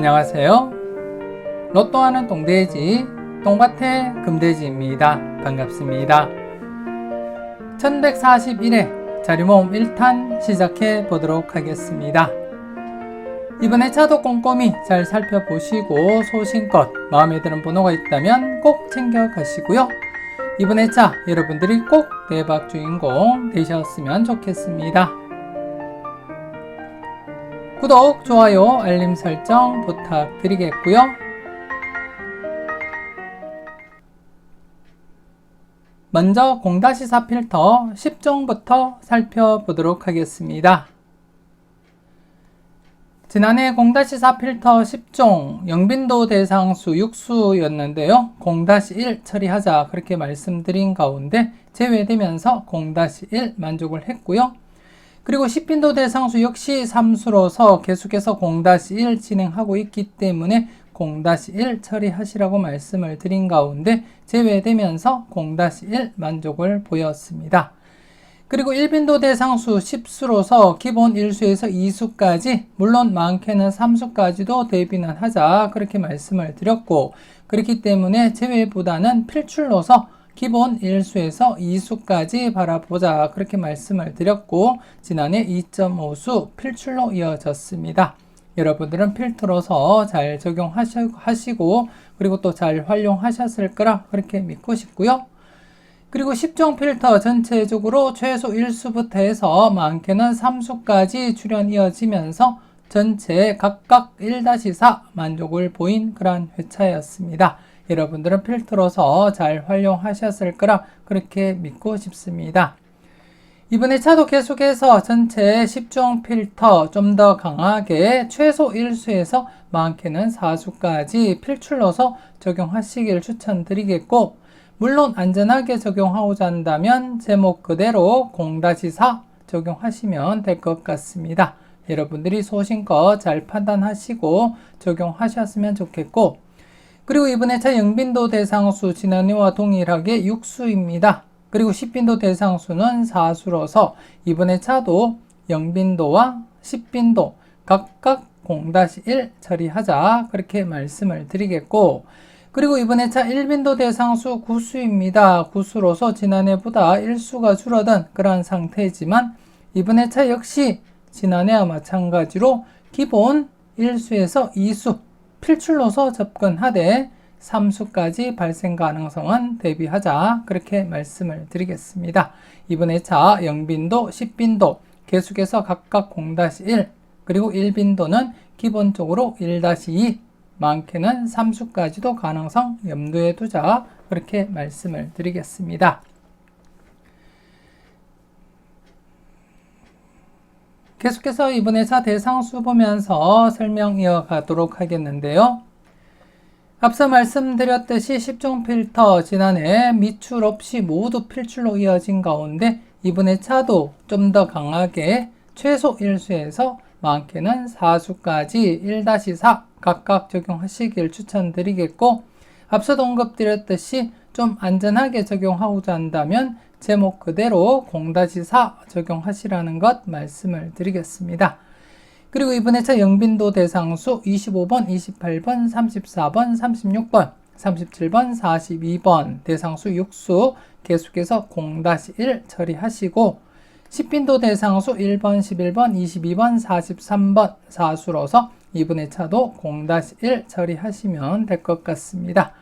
안녕하세요. 로또하는 똥돼지, 똥밭의 금돼지입니다. 반갑습니다. 1141회 자리모음 1탄 시작해 보도록 하겠습니다. 이번에 차도 꼼꼼히 잘 살펴보시고 소신껏 마음에 드는 번호가 있다면 꼭 챙겨가시고요. 이번에 차 여러분들이 꼭 대박 주인공 되셨으면 좋겠습니다. 구독, 좋아요, 알림 설정 부탁드리겠고요. 먼저 0-4 필터 10종부터 살펴보도록 하겠습니다. 지난해 0-4 필터 10종 영빈도 대상수 6수였는데요. 0-1 처리하자 그렇게 말씀드린 가운데 제외되면서 0-1 만족을 했고요. 그리고 10빈도 대상수 역시 3수로서 계속해서 0-1 진행하고 있기 때문에 0-1 처리하시라고 말씀을 드린 가운데 제외되면서 0-1 만족을 보였습니다. 그리고 1빈도 대상수 10수로서 기본 1수에서 2수까지 물론 많게는 3수까지도 대비는 하자 그렇게 말씀을 드렸고, 그렇기 때문에 제외보다는 필출로서 기본 1수에서 2수까지 바라보자 그렇게 말씀을 드렸고, 지난해 2.5수 필출로 이어졌습니다. 여러분들은 필터로서 잘 적용하시고 그리고 또 잘 활용하셨을 거라 그렇게 믿고 싶고요. 그리고 10종 필터 전체적으로 최소 1수부터 해서 많게는 3수까지 출현 이어지면서 전체 각각 1-4 만족을 보인 그러한 회차였습니다. 여러분들은 필터로서 잘 활용하셨을 거라 그렇게 믿고 싶습니다. 이번에 차도 계속해서 전체 10종 필터 좀 더 강하게 최소 1수에서 많게는 4수까지 필출로서 적용하시길 추천드리겠고, 물론 안전하게 적용하고자 한다면 제목 그대로 0-4 적용하시면 될 것 같습니다. 여러분들이 소신껏 잘 판단하시고 적용하셨으면 좋겠고, 그리고 이번에 차 영빈도 대상수 지난해와 동일하게 6수입니다. 그리고 10빈도 대상수는 4수로서 이번에 차도 영빈도와 10빈도 각각 0-1 처리하자 그렇게 말씀을 드리겠고, 그리고 이번에 차 1빈도 대상수 9수입니다. 9수로서 지난해보다 1수가 줄어든 그러한 상태이지만 이번에 차 역시 지난해와 마찬가지로 기본 1수에서 2수 필출로서 접근하되 3수까지 발생 가능성은 대비하자 그렇게 말씀을 드리겠습니다. 이번에 차 영빈도, 10빈도 계속해서 각각 0-1 그리고 1빈도는 기본적으로 1-2 많게는 3수까지도 가능성 염두에 두자 그렇게 말씀을 드리겠습니다. 계속해서 이번에 차 대상수 보면서 설명 이어가도록 하겠는데요. 앞서 말씀드렸듯이 10종 필터 지난해 미출 없이 모두 필출로 이어진 가운데 이번에 차도 좀 더 강하게 최소 1수에서 많게는 4수까지 1-4 각각 적용하시길 추천드리겠고, 앞서도 언급드렸듯이 좀 안전하게 적용하고자 한다면 제목 그대로 0-4 적용하시라는 것 말씀을 드리겠습니다. 그리고 이번에 차 영빈도 대상수 25번, 28번, 34번, 36번, 37번, 42번 대상수 6수 계속해서 0-1 처리하시고, 10빈도 대상수 1번, 11번, 22번, 43번 4수로서 이번에 차도 0-1 처리하시면 될 것 같습니다.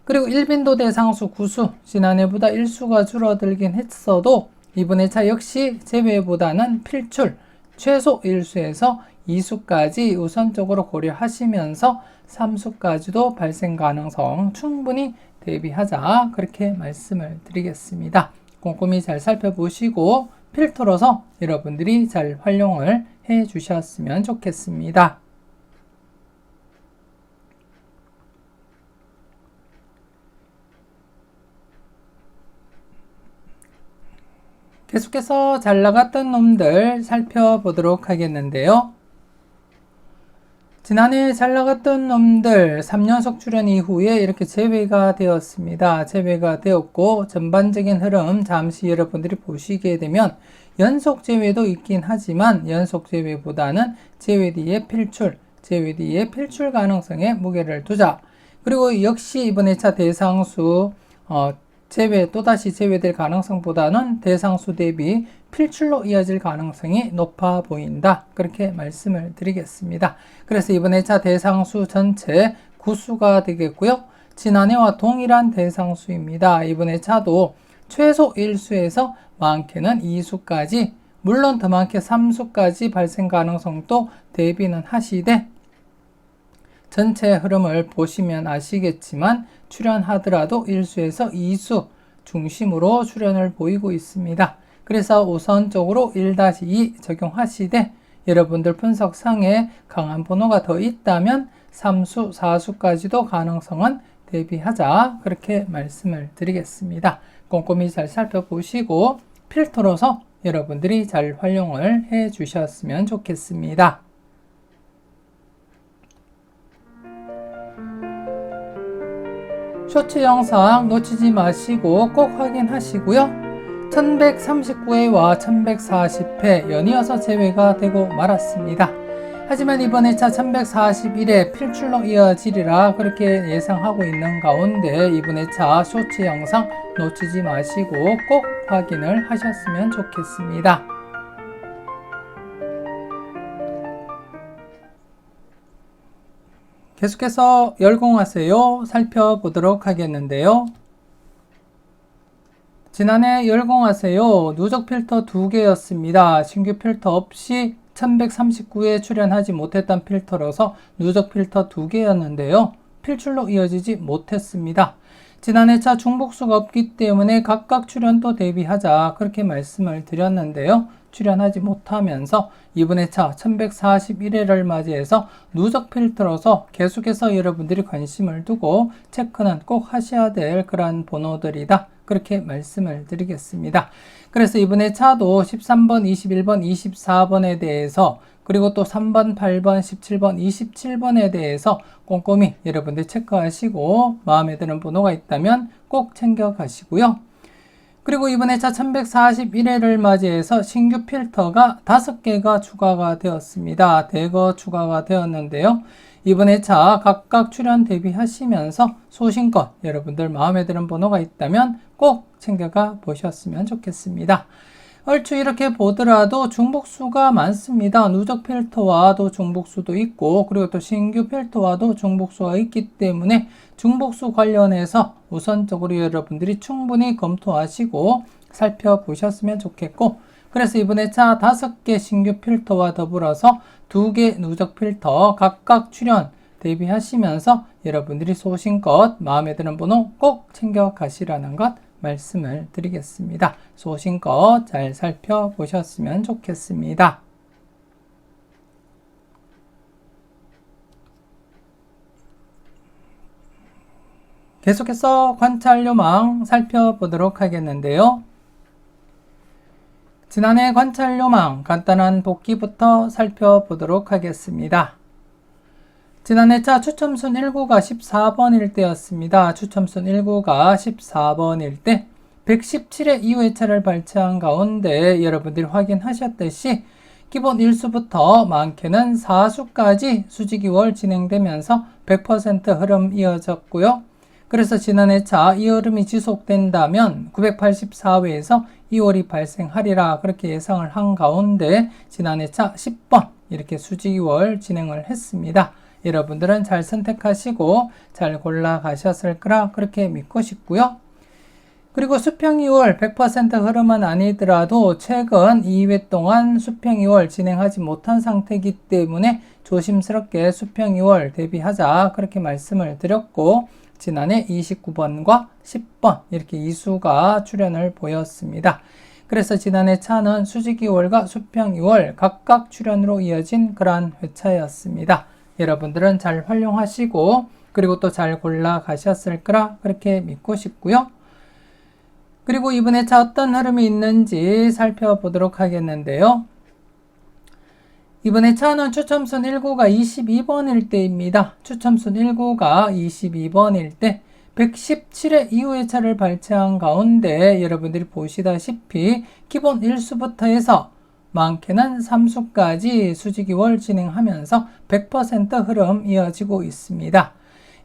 그리고 1빈도 대상수 9수 지난해보다 1수가 줄어들긴 했어도 이번에 차 역시 제외보다는 필출 최소 1수에서 2수까지 우선적으로 고려하시면서 3수까지도 발생 가능성 충분히 대비하자 그렇게 말씀을 드리겠습니다. 꼼꼼히 잘 살펴보시고 필터로서 여러분들이 잘 활용을 해 주셨으면 좋겠습니다. 계속해서 잘 나갔던 놈들 살펴보도록 하겠는데요. 지난해 잘 나갔던 놈들 3연속 출연 이후에 이렇게 제외가 되었습니다. 제외가 되었고, 전반적인 흐름 잠시 여러분들이 보시게 되면 연속 제외도 있긴 하지만 연속 제외보다는 제외 뒤에 필출, 제외 뒤에 필출 가능성에 무게를 두자. 그리고 역시 이번 회차 대상수 또다시 제외될 가능성보다는 대상수 대비 필출로 이어질 가능성이 높아 보인다. 그렇게 말씀을 드리겠습니다. 그래서 이번 회차 대상수 전체 구수가 되겠고요. 지난해와 동일한 대상수입니다. 이번 회차도 최소 1수에서 많게는 2수까지, 물론 더 많게 3수까지 발생 가능성도 대비는 하시되, 전체 흐름을 보시면 아시겠지만 출현하더라도 1수에서 2수 중심으로 출현을 보이고 있습니다. 그래서 우선적으로 1-2 적용하시되, 여러분들 분석상에 강한 번호가 더 있다면 3수, 4수까지도 가능성은 대비하자. 그렇게 말씀을 드리겠습니다. 꼼꼼히 잘 살펴보시고 필터로서 여러분들이 잘 활용을 해 주셨으면 좋겠습니다. 쇼츠 영상 놓치지 마시고 꼭 확인하시고요. 1139회와 1140회 연이어서 제외가 되고 말았습니다. 하지만 이번 회차 1141회 필출로 이어지리라 그렇게 예상하고 있는 가운데 이번 회차 쇼츠 영상 놓치지 마시고 꼭 확인을 하셨으면 좋겠습니다. 계속해서 열공하세요 살펴보도록 하겠는데요. 지난해 열공하세요 누적 필터 2개였습니다. 신규 필터 없이 1139에 출연하지 못했던 필터로서 누적 필터 2개였는데요. 필출로 이어지지 못했습니다. 지난해차 중복수가 없기 때문에 각각 출연도 대비하자 그렇게 말씀을 드렸는데요. 출연하지 못하면서 이번 회차 1141회를 맞이해서 누적 필터로서 계속해서 여러분들이 관심을 두고 체크는 꼭 하셔야 될 그런 번호들이다. 그렇게 말씀을 드리겠습니다. 그래서 이번 회차도 13번, 21번, 24번에 대해서 그리고 또 3번, 8번, 17번, 27번에 대해서 꼼꼼히 여러분들 체크하시고 마음에 드는 번호가 있다면 꼭 챙겨가시고요. 그리고 이번 회차 1141회를 맞이해서 신규 필터가 5개가 추가가 되었습니다. 대거 추가가 되었는데요. 이번 회차 각각 출연 대비하시면서 소신껏 여러분들 마음에 드는 번호가 있다면 꼭 챙겨가 보셨으면 좋겠습니다. 얼추 이렇게 보더라도 중복수가 많습니다. 누적 필터와도 중복수도 있고 그리고 또 신규 필터와도 중복수가 있기 때문에 중복수 관련해서 우선적으로 여러분들이 충분히 검토하시고 살펴보셨으면 좋겠고, 그래서 이번 회차 5개 신규 필터와 더불어서 2개 누적 필터 각각 출연 대비하시면서 여러분들이 소신껏 마음에 드는 번호 꼭 챙겨 가시라는 것 말씀을 드리겠습니다. 소신껏 잘 살펴보셨으면 좋겠습니다. 계속해서 관찰요망 살펴보도록 하겠는데요. 지난해 관찰요망 간단한 복기부터 살펴보도록 하겠습니다. 지난해차 추첨순 1구가 14번일 때였습니다. 추첨순 1구가 14번일 때 117회 이후회차를 발췌한 가운데 여러분들이 확인하셨듯이 기본 1수부터 많게는 4수까지 수직이월 진행되면서 100% 흐름 이어졌고요. 그래서 지난해차 이 흐름이 지속된다면 984회에서 2월이 발생하리라 그렇게 예상을 한 가운데 지난해차 10번 이렇게 수직이월 진행을 했습니다. 여러분들은 잘 선택하시고 잘 골라가셨을 거라 그렇게 믿고 싶고요. 그리고 수평 2월 100% 흐름은 아니더라도 최근 2회 동안 수평 2월 진행하지 못한 상태이기 때문에 조심스럽게 수평 2월 대비하자 그렇게 말씀을 드렸고, 지난해 29번과 10번 이렇게 2수가 출현을 보였습니다. 그래서 지난해 차는 수직 2월과 수평 2월 각각 출현으로 이어진 그러한 회차였습니다. 여러분들은 잘 활용하시고 그리고 또 잘 골라 가셨을 거라 그렇게 믿고 싶고요. 그리고 이번 회차 어떤 흐름이 있는지 살펴보도록 하겠는데요. 이번 회차는 추첨순 1구가 22번일 때입니다. 추첨순 1구가 22번일 때 117회 이후 회차를 발췌한 가운데 여러분들이 보시다시피 기본 1수부터 해서 많게는 3수까지 수직2월 진행하면서 100% 흐름 이어지고 있습니다.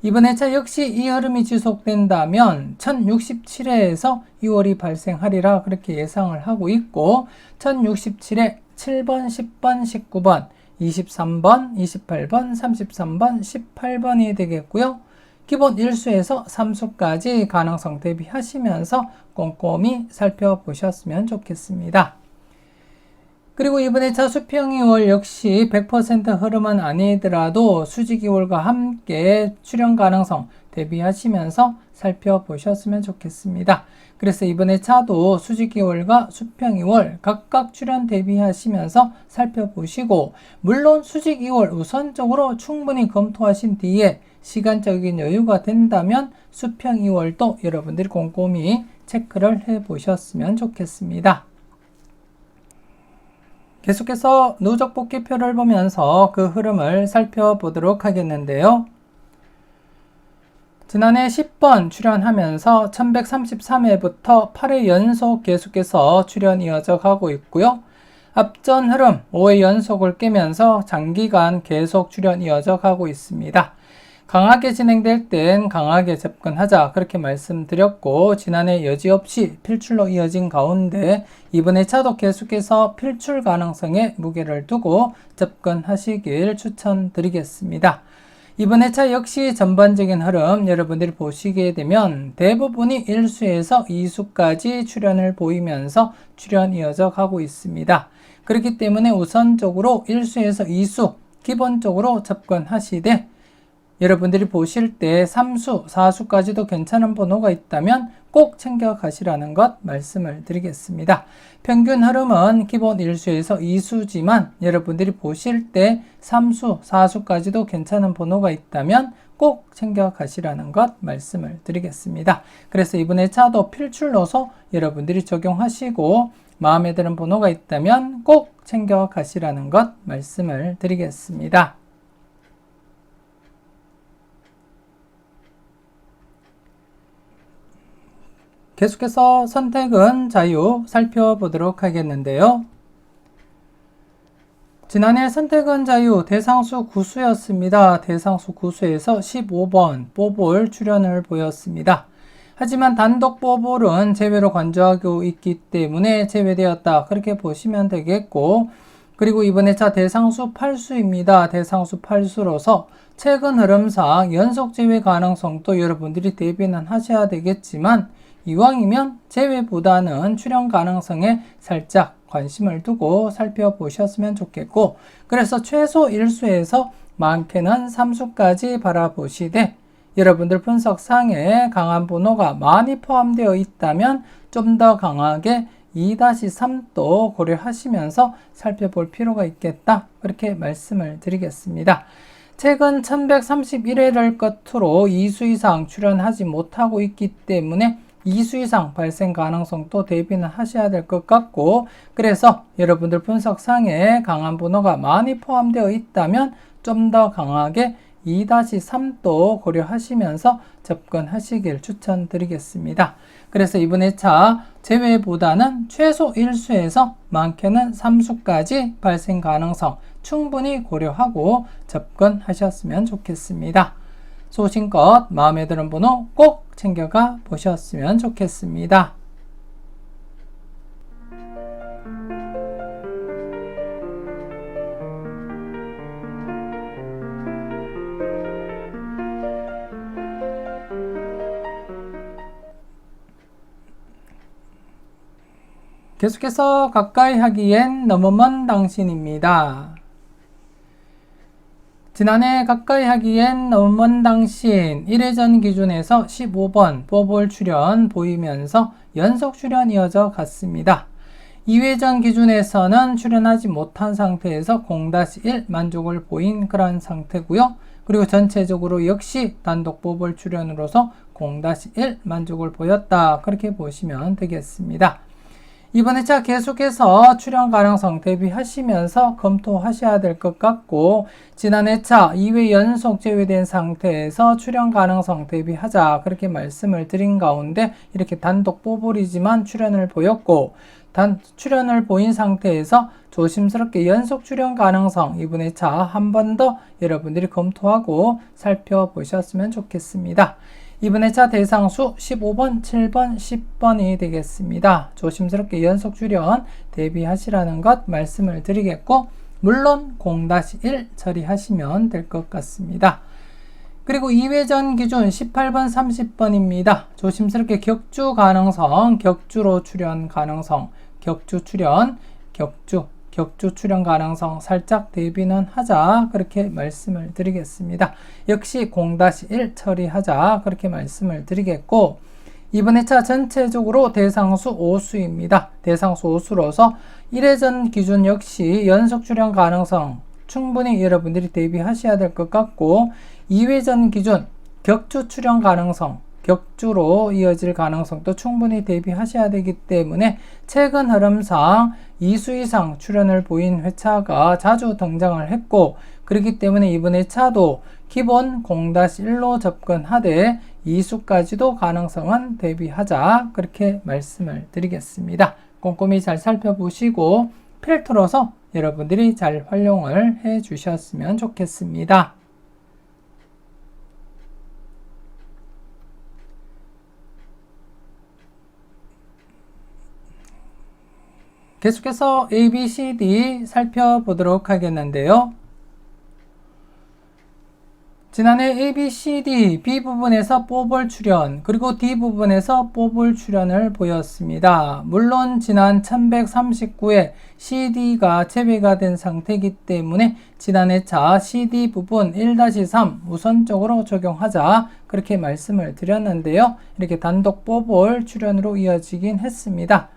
이번 회차 역시 이 흐름이 지속된다면 1067회에서 2월이 발생하리라 그렇게 예상을 하고 있고 1067회 7번, 10번, 19번, 23번, 28번, 33번, 18번이 되겠고요. 기본 1수에서 3수까지 가능성 대비하시면서 꼼꼼히 살펴보셨으면 좋겠습니다. 그리고 이번에 수평2월 역시 100% 흐름은 아니더라도 수직2월과 함께 출현 가능성 대비하시면서 살펴보셨으면 좋겠습니다. 그래서 이번에 차도 수직2월과 수평2월 각각 출현 대비하시면서 살펴보시고 물론 수직2월 우선적으로 충분히 검토하신 뒤에 시간적인 여유가 된다면 수평2월도 여러분들이 꼼꼼히 체크를 해보셨으면 좋겠습니다. 계속해서 누적 복귀표를 보면서 그 흐름을 살펴보도록 하겠는데요. 지난해 10번 출현하면서 1133회부터 8회 연속 계속해서 출현 이어져 가고 있고요. 앞전 흐름 5회 연속을 깨면서 장기간 계속 출현 이어져 가고 있습니다. 강하게 진행될 땐 강하게 접근하자 그렇게 말씀드렸고 지난해 여지없이 필출로 이어진 가운데 이번에 차도 계속해서 필출 가능성에 무게를 두고 접근하시길 추천드리겠습니다. 이번 회차 역시 전반적인 흐름 여러분들이 보시게 되면 대부분이 1수에서 2수까지 출현을 보이면서 출현 이어져 가고 있습니다. 그렇기 때문에 우선적으로 1수에서 2수 기본적으로 접근하시되 여러분들이 보실 때 3수, 4수까지도 괜찮은 번호가 있다면 꼭 챙겨 가시라는 것 말씀을 드리겠습니다. 평균 흐름은 기본 1수에서 2수지만 여러분들이 보실 때 3수, 4수까지도 괜찮은 번호가 있다면 꼭 챙겨 가시라는 것 말씀을 드리겠습니다. 그래서 이번에 차도 필출로서 여러분들이 적용하시고 마음에 드는 번호가 있다면 꼭 챙겨 가시라는 것 말씀을 드리겠습니다. 계속해서 선택은 자유 살펴보도록 하겠는데요. 지난해 선택은 자유 대상수 9수였습니다. 대상수 9수에서 15번 뽀볼 출현을 보였습니다. 하지만 단독 뽀볼은 제외로 간주하고 있기 때문에 제외되었다. 그렇게 보시면 되겠고 그리고 이번에 차 대상수 8수입니다. 대상수 8수로서 최근 흐름상 연속 제외 가능성도 여러분들이 대비는 하셔야 되겠지만 이왕이면 제외보다는 출현 가능성에 살짝 관심을 두고 살펴보셨으면 좋겠고 그래서 최소 1수에서 많게는 3수까지 바라보시되 여러분들 분석상에 강한 번호가 많이 포함되어 있다면 좀 더 강하게 2-3도 고려하시면서 살펴볼 필요가 있겠다 그렇게 말씀을 드리겠습니다. 최근 1131회를 끝으로 2수 이상 출현하지 못하고 있기 때문에 2수 이상 발생 가능성도 대비는 하셔야 될 것 같고 그래서 여러분들 분석상에 강한 번호가 많이 포함되어 있다면 좀 더 강하게 2-3도 고려하시면서 접근하시길 추천드리겠습니다. 그래서 이번 회차 제외보다는 최소 1수에서 많게는 3수까지 발생 가능성 충분히 고려하고 접근하셨으면 좋겠습니다. 소신껏 마음에 드는 번호 꼭 챙겨가 보셨으면 좋겠습니다. 계속해서 가까이 하기엔 너무 먼 당신입니다. 지난해 가까이 하기엔 너무 먼 당신 1회전 기준에서 15번 뽀볼 출현 보이면서 연속 출현 이어져 갔습니다. 2회전 기준에서는 출현하지 못한 상태에서 0-1 만족을 보인 그런 상태고요. 그리고 전체적으로 역시 단독 뽀볼 출현으로서 0-1 만족을 보였다. 그렇게 보시면 되겠습니다. 이번 회차 계속해서 출연 가능성 대비하시면서 검토하셔야 될 것 같고, 지난 회차 2회 연속 제외된 상태에서 출연 가능성 대비하자 그렇게 말씀을 드린 가운데 이렇게 단독 뽀볼이지만 출연을 보였고, 출연을 보인 상태에서 조심스럽게 연속 출연 가능성 이번 회차 한 번 더 여러분들이 검토하고 살펴보셨으면 좋겠습니다. 이번 회차 대상수 15번, 7번, 10번이 되겠습니다. 조심스럽게 연속 출연 대비하시라는 것 말씀을 드리겠고, 물론 0-1 처리하시면 될 것 같습니다. 그리고 2회전 기준 18번, 30번입니다. 조심스럽게 격주 가능성, 격주로 출연 가능성, 격주 출연, 격주 출연 가능성 살짝 대비는 하자 그렇게 말씀을 드리겠습니다. 역시 0-1 처리하자 그렇게 말씀을 드리겠고, 이번 회차 전체적으로 대상수 5수입니다. 대상수 5수로서 1회전 기준 역시 연속 출연 가능성 충분히 여러분들이 대비하셔야 될 것 같고, 2회전 기준 격주 출연 가능성, 격주로 이어질 가능성도 충분히 대비하셔야 되기 때문에 최근 흐름상 2수 이상 출연을 보인 회차가 자주 등장을 했고, 그렇기 때문에 이번 회차도 기본 0-1로 접근하되 2수까지도 가능성은 대비하자 그렇게 말씀을 드리겠습니다. 꼼꼼히 잘 살펴보시고 필터로서 여러분들이 잘 활용을 해 주셨으면 좋겠습니다. 계속해서 A, B, C, D 살펴보도록 하겠는데요. 지난해 A, B, C, D, B 부분에서 뽀볼 출연, 그리고 D 부분에서 뽀볼 출연을 보였습니다. 물론 지난 1139에 CD가 제외가 된 상태이기 때문에 지난 회차 CD 부분 1-3 우선적으로 적용하자 그렇게 말씀을 드렸는데요. 이렇게 단독 뽀볼 출연으로 이어지긴 했습니다.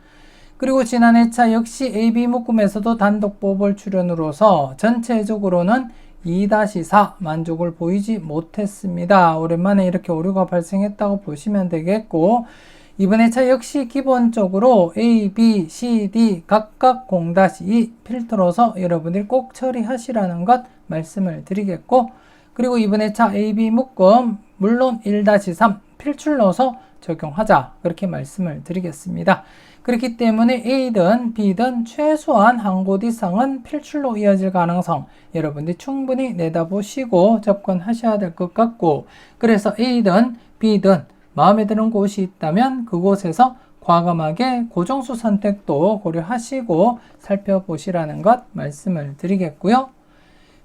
그리고 지난 회차 역시 AB 묶음에서도 단독 뽀볼 출연으로서 전체적으로는 2-4 만족을 보이지 못했습니다. 오랜만에 이렇게 오류가 발생했다고 보시면 되겠고, 이번 회차 역시 기본적으로 A, B, C, D 각각 0-2 필터로서 여러분들이 꼭 처리하시라는 것 말씀을 드리겠고, 그리고 이번 회차 AB 묶음 물론 1-3 필출로서 적용하자 그렇게 말씀을 드리겠습니다. 그렇기 때문에 A든 B든 최소한 한 곳 이상은 필출로 이어질 가능성 여러분들이 충분히 내다보시고 접근하셔야 될 것 같고, 그래서 A든 B든 마음에 드는 곳이 있다면 그곳에서 과감하게 고정수 선택도 고려하시고 살펴보시라는 것 말씀을 드리겠고요.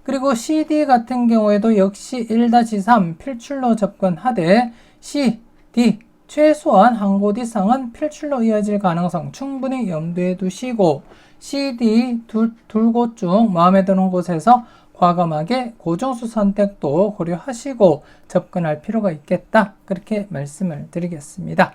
그리고 CD 같은 경우에도 역시 1-3 필출로 접근하되 C, D 최소한 한 곳 이상은 필출로 이어질 가능성 충분히 염두에 두시고, CD 둘 곳 중 마음에 드는 곳에서 과감하게 고정수 선택도 고려하시고 접근할 필요가 있겠다 그렇게 말씀을 드리겠습니다.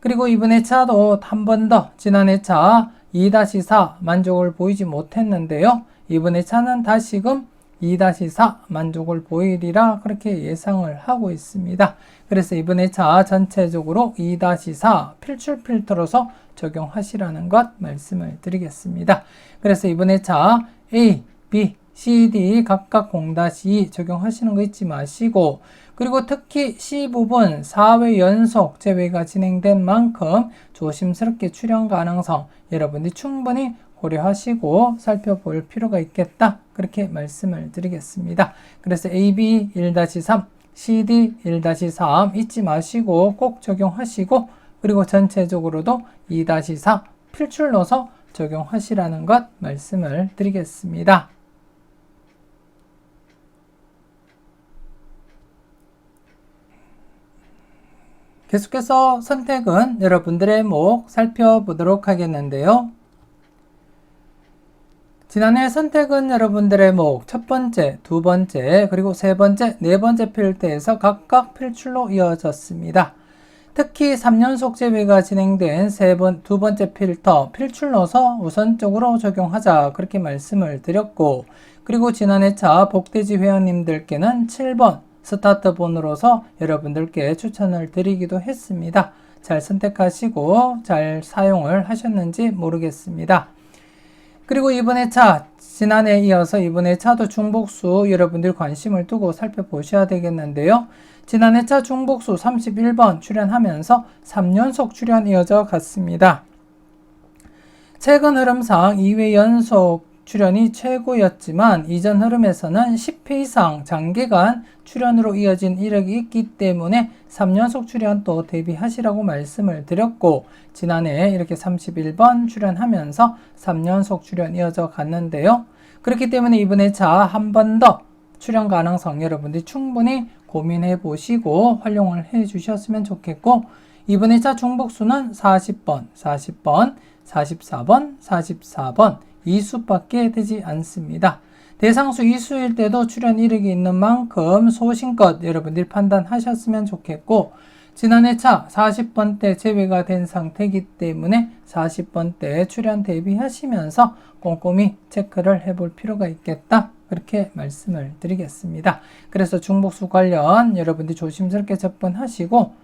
그리고 이번 회차도 한 번 더 지난 회차 2-4 만족을 보이지 못했는데요. 이번 회차는 다시금 2-4 만족을 보이리라 그렇게 예상을 하고 있습니다. 그래서 이번 회차 전체적으로 2-4 필출 필터로서 적용하시라는 것 말씀을 드리겠습니다. 그래서 이번 회차 A, B, C, D 각각 0-2 적용하시는 거 잊지 마시고, 그리고 특히 C 부분 4회 연속 제외가 진행된 만큼 조심스럽게 출연 가능성 여러분들이 충분히 고려하시고 살펴볼 필요가 있겠다 그렇게 말씀을 드리겠습니다. 그래서 AB 1-3, CD 1-3 잊지 마시고 꼭 적용하시고, 그리고 전체적으로도 2-4 필출로서 적용하시라는 것 말씀을 드리겠습니다. 계속해서 선택은 여러분들의 목 살펴보도록 하겠는데요. 지난해 선택은 여러분들의 목 첫 번째, 두 번째, 그리고 세 번째, 네 번째 필터에서 각각 필출로 이어졌습니다. 특히 3연속 제외가 진행된 두 번째 필터 필출로서 우선적으로 적용하자 그렇게 말씀을 드렸고, 그리고 지난 회차 복돼지 회원님들께는 7번 스타트본으로서 여러분들께 추천을 드리기도 했습니다. 잘 선택하시고 잘 사용을 하셨는지 모르겠습니다. 그리고 이번 회차, 지난해에 이어서 이번 회차도 중복수 여러분들 관심을 두고 살펴보셔야 되겠는데요. 지난 회차 중복수 31번 출연하면서 3연속 출연 이어져 갔습니다. 최근 흐름상 2회 연속 출연이 최고였지만 이전 흐름에서는 10회 이상 장기간 출연으로 이어진 이력이 있기 때문에 3연속 출연 또 대비하시라고 말씀을 드렸고, 지난해 이렇게 31번 출연하면서 3연속 출연 이어져 갔는데요. 그렇기 때문에 이번 회차 한 번 더 출연 가능성 여러분들이 충분히 고민해 보시고 활용을 해 주셨으면 좋겠고, 이번 회차 중복수는 40번, 40번, 44번, 44번 이 수밖에 되지 않습니다. 대상수 이수일 때도 출연 이력이 있는 만큼 소신껏 여러분들이 판단하셨으면 좋겠고, 지난 회차 40번대 제외가 된 상태이기 때문에 40번대 출연 대비하시면서 꼼꼼히 체크를 해볼 필요가 있겠다, 그렇게 말씀을 드리겠습니다. 그래서 중복수 관련 여러분들이 조심스럽게 접근하시고,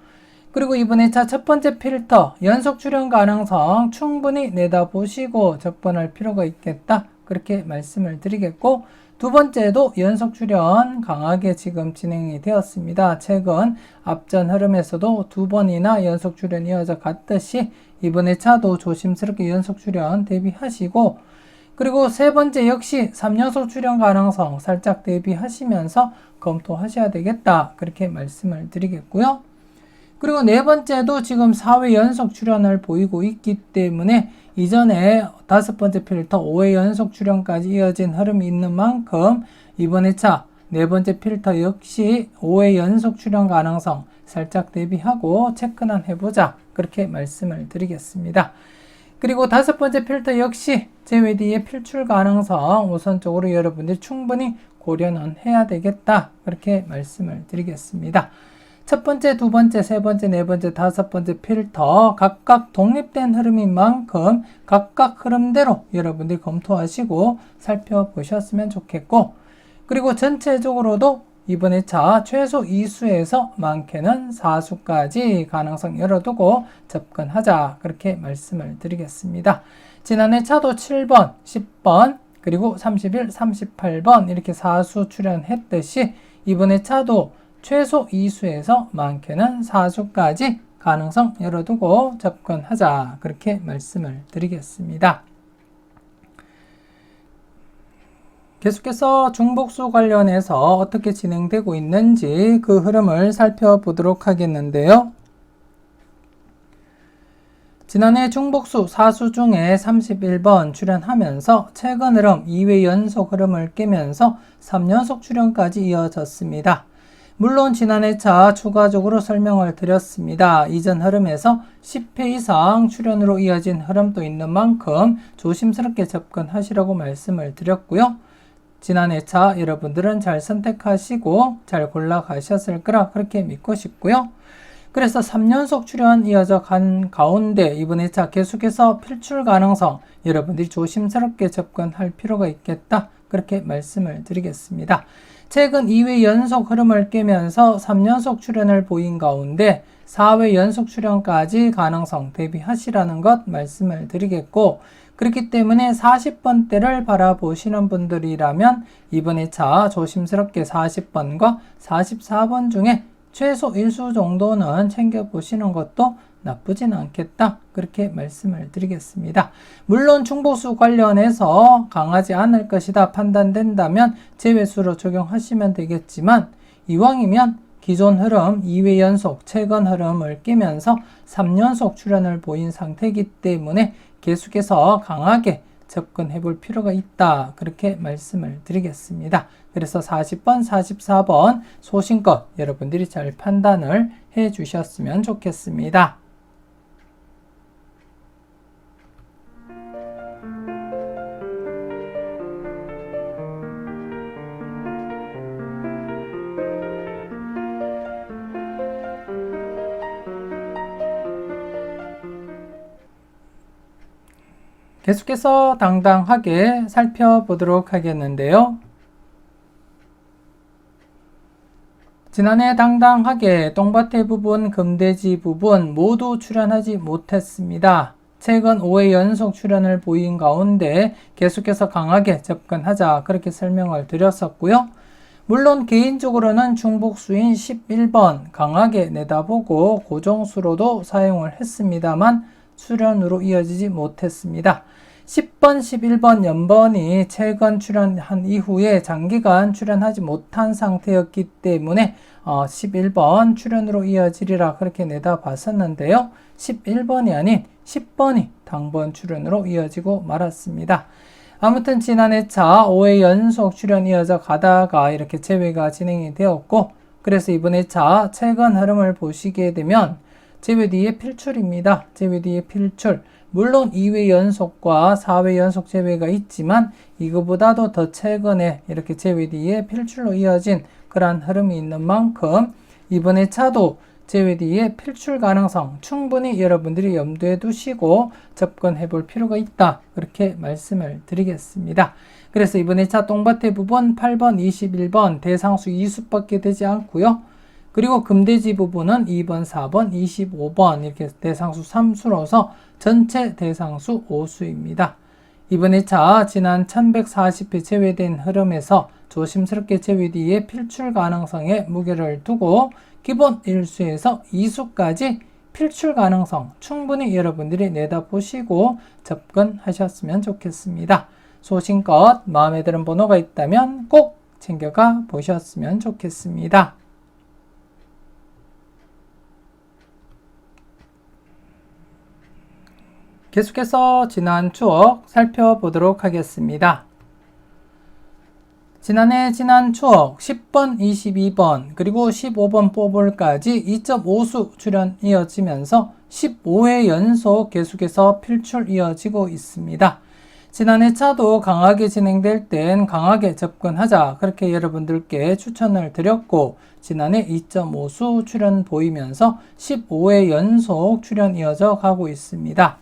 그리고 이번 회차 첫 번째 필터 연속 출연 가능성 충분히 내다보시고 접근할 필요가 있겠다, 그렇게 말씀을 드리겠고, 두 번째도 연속 출연 강하게 지금 진행이 되었습니다. 최근 앞전 흐름에서도 두 번이나 연속 출연 이어져 갔듯이 이번 회차도 조심스럽게 연속 출연 대비하시고, 그리고 세 번째 역시 3연속 출연 가능성 살짝 대비하시면서 검토하셔야 되겠다, 그렇게 말씀을 드리겠고요. 그리고 네 번째도 지금 4회 연속 출연을 보이고 있기 때문에 이전에 다섯 번째 필터 5회 연속 출연까지 이어진 흐름이 있는 만큼 이번 회차 네 번째 필터 역시 5회 연속 출연 가능성 살짝 대비하고 체크는 해보자, 그렇게 말씀을 드리겠습니다. 그리고 다섯 번째 필터 역시 제외 뒤에 필출 가능성 우선적으로 여러분들이 충분히 고려는 해야 되겠다, 그렇게 말씀을 드리겠습니다. 첫 번째, 두 번째, 세 번째, 네 번째, 다섯 번째 필터 각각 독립된 흐름인 만큼 각각 흐름대로 여러분들이 검토하시고 살펴보셨으면 좋겠고, 그리고 전체적으로도 이번 회차 최소 2수에서 많게는 4수까지 가능성 열어두고 접근하자, 그렇게 말씀을 드리겠습니다. 지난 회차도 7번, 10번, 그리고 31, 38번 이렇게 4수 출연했듯이 이번 회차도 최소 2수에서 많게는 4수까지 가능성 열어두고 접근하자, 그렇게 말씀을 드리겠습니다. 계속해서 중복수 관련해서 어떻게 진행되고 있는지 그 흐름을 살펴보도록 하겠는데요. 지난해 중복수 4수 중에 31번 출연하면서 최근 흐름 2회 연속 흐름을 깨면서 3연속 출연까지 이어졌습니다. 물론 지난 회차 추가적으로 설명을 드렸습니다. 이전 흐름에서 10회 이상 출연으로 이어진 흐름도 있는 만큼 조심스럽게 접근하시라고 말씀을 드렸고요. 지난 회차 여러분들은 잘 선택하시고 잘 골라가셨을 거라 그렇게 믿고 싶고요. 그래서 3연속 출연 이어져 간 가운데 이번 회차 계속해서 필출 가능성 여러분들이 조심스럽게 접근할 필요가 있겠다, 그렇게 말씀을 드리겠습니다. 최근 2회 연속 흐름을 깨면서 3연속 출연을 보인 가운데 4회 연속 출연까지 가능성 대비하시라는 것 말씀을 드리겠고, 그렇기 때문에 40번대를 바라보시는 분들이라면 이번 회차 조심스럽게 40번과 44번 중에 최소 1수 정도는 챙겨보시는 것도 나쁘진 않겠다, 그렇게 말씀을 드리겠습니다. 물론 중복수 관련해서 강하지 않을 것이다 판단된다면 제외수로 적용하시면 되겠지만, 이왕이면 기존 흐름 2회 연속 최근 흐름을 깨면서 3연속 출연을 보인 상태이기 때문에 계속해서 강하게 접근해 볼 필요가 있다, 그렇게 말씀을 드리겠습니다. 그래서 40번, 44번 소신껏 여러분들이 잘 판단을 해 주셨으면 좋겠습니다. 계속해서 당당하게 살펴보도록 하겠는데요. 지난해 당당하게 똥밭에 부분, 금돼지 부분 모두 출연하지 못했습니다. 최근 5회 연속 출연을 보인 가운데 계속해서 강하게 접근하자 그렇게 설명을 드렸었고요. 물론 개인적으로는 중복수인 11번 강하게 내다보고 고정수로도 사용을 했습니다만 출연으로 이어지지 못했습니다. 10번, 11번 연번이 최근 출연한 이후에 장기간 출연하지 못한 상태였기 때문에 11번 출연으로 이어지리라 그렇게 내다봤었는데요. 11번이 아닌 10번이 당번 출연으로 이어지고 말았습니다. 아무튼 지난해 차 5회 연속 출연 이어져 가다가 이렇게 제외가 진행이 되었고, 그래서 이번에 차 최근 흐름을 보시게 되면 제외 뒤에 필출입니다. 제외 뒤에 필출. 물론 2회 연속과 4회 연속 제외가 있지만 이거보다도 더 최근에 이렇게 제외 뒤에 필출로 이어진 그러한 흐름이 있는 만큼 이번에 차도 제외 뒤에 필출 가능성 충분히 여러분들이 염두에 두시고 접근해 볼 필요가 있다. 그렇게 말씀을 드리겠습니다. 그래서 이번에 차 똥밭의 부분 8번, 21번 대상수 2수밖에 되지 않고요. 그리고 금돼지 부분은 2번, 4번, 25번 이렇게 대상수 3수로서 전체 대상수 5수입니다. 이번에 차 지난 1140회 제외된 흐름에서 조심스럽게 제외 뒤에 필출 가능성에 무게를 두고 기본 1수에서 2수까지 필출 가능성 충분히 여러분들이 내다보시고 접근하셨으면 좋겠습니다. 소신껏 마음에 드는 번호가 있다면 꼭 챙겨가 보셨으면 좋겠습니다. 계속해서 지난 추억 살펴보도록 하겠습니다. 지난해 지난 추억 10번, 22번 그리고 15번 뽑을까지 2.5수 출연 이어지면서 15회 연속 계속해서 필출 이어지고 있습니다. 지난해 차도 강하게 진행될 땐 강하게 접근하자 그렇게 여러분들께 추천을 드렸고 지난해 2.5수 출연 보이면서 15회 연속 출연 이어져 가고 있습니다.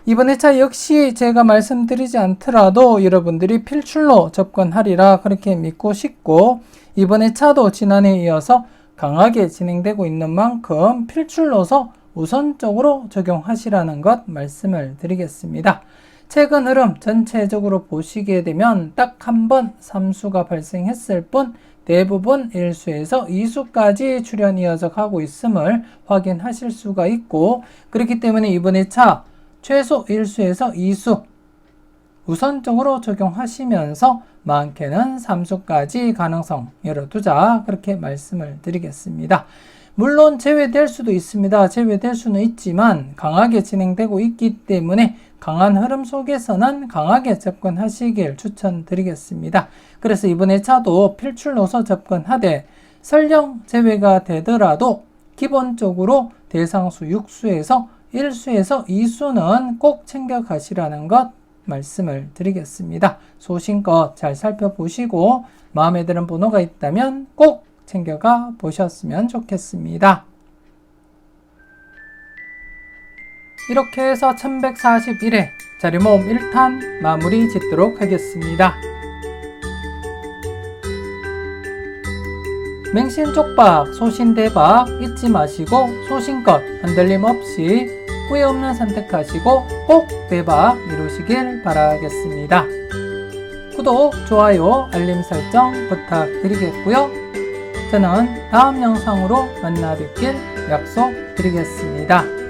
이번 회차 역시 제가 말씀드리지 않더라도 여러분들이 필출로 접근하리라 그렇게 믿고 싶고 이번 회차도 지난해에 이어서 강하게 진행되고 있는 만큼 필출로서 우선적으로 적용하시라는 것 말씀을 드리겠습니다. 최근 흐름 전체적으로 보시게 되면 딱 한 번 3수가 발생했을 뿐 대부분 1수에서 2수까지 출연 이어져 가고 있음을 확인하실 수가 있고 그렇기 때문에 이번 회차 최소 1수에서 2수 우선적으로 적용하시면서 많게는 3수까지 가능성 열어두자 그렇게 말씀을 드리겠습니다. 물론 제외될 수도 있습니다. 제외될 수는 있지만 강하게 진행되고 있기 때문에 강한 흐름 속에서는 강하게 접근하시길 추천드리겠습니다. 그래서 이번에 차도 필출로서 접근하되 설령 제외가 되더라도 기본적으로 대상수 6수에서 1수에서 2수는 꼭 챙겨 가시라는 것 말씀을 드리겠습니다. 소신껏 잘 살펴보시고 마음에 드는 번호가 있다면 꼭 챙겨가 보셨으면 좋겠습니다. 이렇게 해서 1141회 자리모음 1탄 마무리 짓도록 하겠습니다. 맹신 쪽박, 소신 대박 잊지 마시고 소신껏 흔들림 없이 후회 없는 선택하시고 꼭 대박 이루시길 바라겠습니다. 구독, 좋아요, 알림 설정 부탁드리겠고요. 저는 다음 영상으로 만나 뵙길 약속드리겠습니다.